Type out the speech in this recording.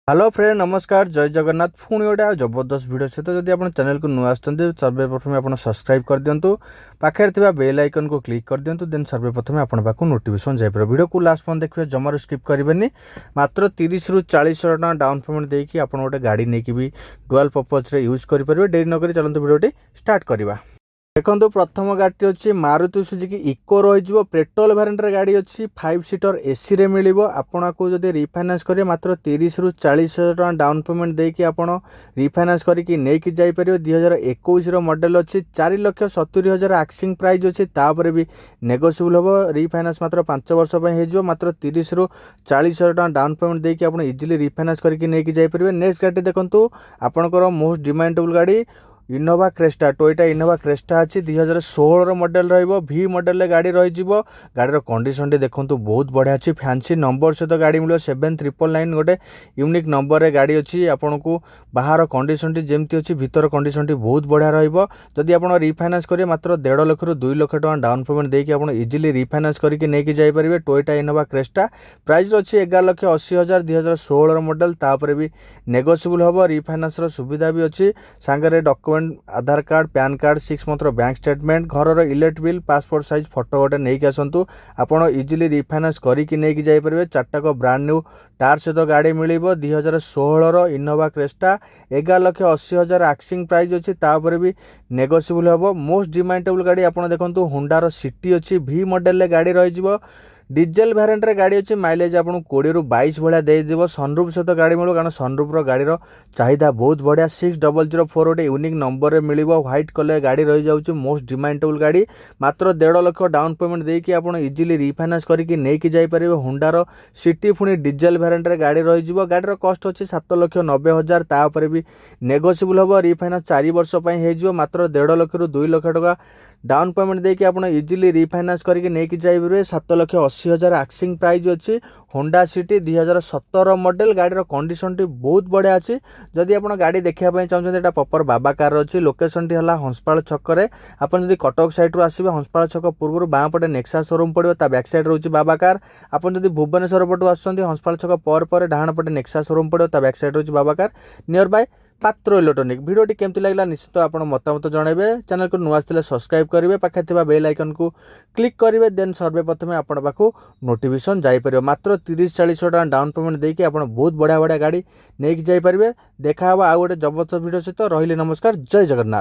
Hello friend नमस्कार जय जगन्नाथ पुणी गोटे जबरदस्त वीडियो सहित जदि आप चैनल को नुआ सर्वप्रथम आप सब्सक्राइब कर दिंतु पाखे बेल आइकन को क्लिक कर दिंतु देन सर्वप्रथम आपन पाक नोटिफिकेशन जापर वीडियो को लास्ट पॉइंट देखिए जमार स्किप करेंगे मात्र 30 ରୁ 40 टका डाउन पेमेंट देकी आप गोटे गाड़ी नहीं भी डुअल पर्पज यूज करेंगे डेरी नक चलते वीडियो स्टार्ट करवा। देखो प्रथम गाड़ी अच्छी मारुति सुजुकी इको रही पेट्रोल वेरिएंट गाड़ी अच्छी 5 सीटर एसी रे मिलिबो आपन को जदि रिफाइनांस करिए मात्र 30 ରୁ 40 टका डाउन पेमेंट देकी आपन रिफाइनांस करके नेकी जाई परियो 2021 रो मॉडल अच्छी 4,70,000 आक्सिंग प्राइस अच्छी तापर भी नेगोशिएबल होबो रिफाइनांस मात्र 5 वर्ष पय हे जो मात्र 30 ରୁ 40 टका डाउन पेमेंट देकी आपन इजीली रिफाइनांस करके नेकी जाई परियो। नेक्स्ट गाड़ी देखंतु आपनकर मोस्ट डिमांडेबल गाड़ी Innova Crysta Toyota Innova Crysta अच्छी 2016 मॉडल रहिबो भी मॉडल गाड़ी रही गाड़ी कंडीशन देखो बहुत बढ़िया अच्छी फैंसी नंबर सहित गाड़ी मिलो 7999 गोटे यूनिक नंबर रे गाड़ी अच्छी आपन को बाहर कंडीशन जमती अच्छी भीतर कंडीशन बहुत बढ़िया रहिबो। जदि आपन रिफाइनांस करिए मात्र 1.5 लाख ରୁ 2 लाख टका डाउन पेमेंट देकी आपन इजीली रिफाइनांस करके नेकी जाई परिबे। टोयोटा इनोवा क्रेस्टा प्राइस अच्छी 11,80,000 2016 मॉडल तापर भी नेगोशिएबल होबो रिफाइनांस रो सुविधा भी अच्छी सांगरे document Aadhaar card PAN card 6 month bank statement घर electric bill passport size photo गोटे नहीं आसतु आपड़ इजिली रिफाइनांस करके नहीं जापर। चार्टक ब्रांड न्यू टार सहित गाड़ी मिल 2016 इनोवा क्रेस्टा 11,80,000 आक्सिंग प्राइस अच्छी तापर भी नेगोशिएबल होबो। मोस्ट डिमांडेबल गाड़ी आप देखो हुंडार सिटी अच्छी भी मॉडल गाड़ी रही डीजेल वेरिएंट रे गाड़ी अच्छी माइलेज आपको 20 ରୁ 22 भाया देदेव सनरूफ सहित गाड़ी मिलो कारण सनरूफ गाड़ीर चाहिदा बहुत बढ़िया 6004 गोटे यूनिक नंबर रे मिलिबो व्हाइट कलर गाड़ी रही जाउची मोस्ट डिमांडेबल गाड़ी मात्र 1.5 लाख डाउन पेमेंट देकी आप इजीली रिफाइनांस करके नेकी जाई परिबे। हुंडार सिटी पुणी डीजेल वेरिएंट रे गाड़ी रही जिवो गाड़ीर कॉस्ट अच्छी 7,90,000 तापर भी नेगोशिएबल होबो रिफाइनांस 4 वर्ष पय हे जिवो मात्र 1.5 लाख ରୁ 2 लाख टका डाउन पेमेंट देकी आप इजीली रिफाइनांस करके नेकी जाई परिबे। 7,80,000 आक्सिंग प्राइस अच्छी होंडा सिटी 2017 मॉडल गाड़ीर कंडीशन बहुत बढ़िया अच्छी। जदि आप गाड़ी देखा चाहते हैं प्रॉपर बाबा कार अच्छी लोकेशन टी है हंसपाल छक आप कटक साइड रू आसवे हंसपाल छक पूर्व बाँ पटे नेक्सा शोरूम पड़ो बैक साइड रोचे बाबा कार आप भुवनेश्वर पटू आसुँच हंसपाल छक पर डाण पटे नेक्सा शोरूम पड़ो बैक साइड रोचे बाबा कार नियर बाय पात्र इलेक्ट्रोनिक। वीडियोटी केमती लगला निश्चित आप मतामत जनइबे चैनल को नुआ आसले सब्सक्राइब करेंगे पाखे थिबा बेल आइकन को क्लिक करेंगे देन सर्वप्रथम आपण पाखु नोटिफिकेशन जापर मात्र 30-40 टका डाउन पेमेंट देकी आप बहुत बढ़िया बढ़िया गाड़ी नहीं जापर। देखा आउ गोटे जबरदस्त वीडियो सहित रही नमस्कार जय जगन्नाथ।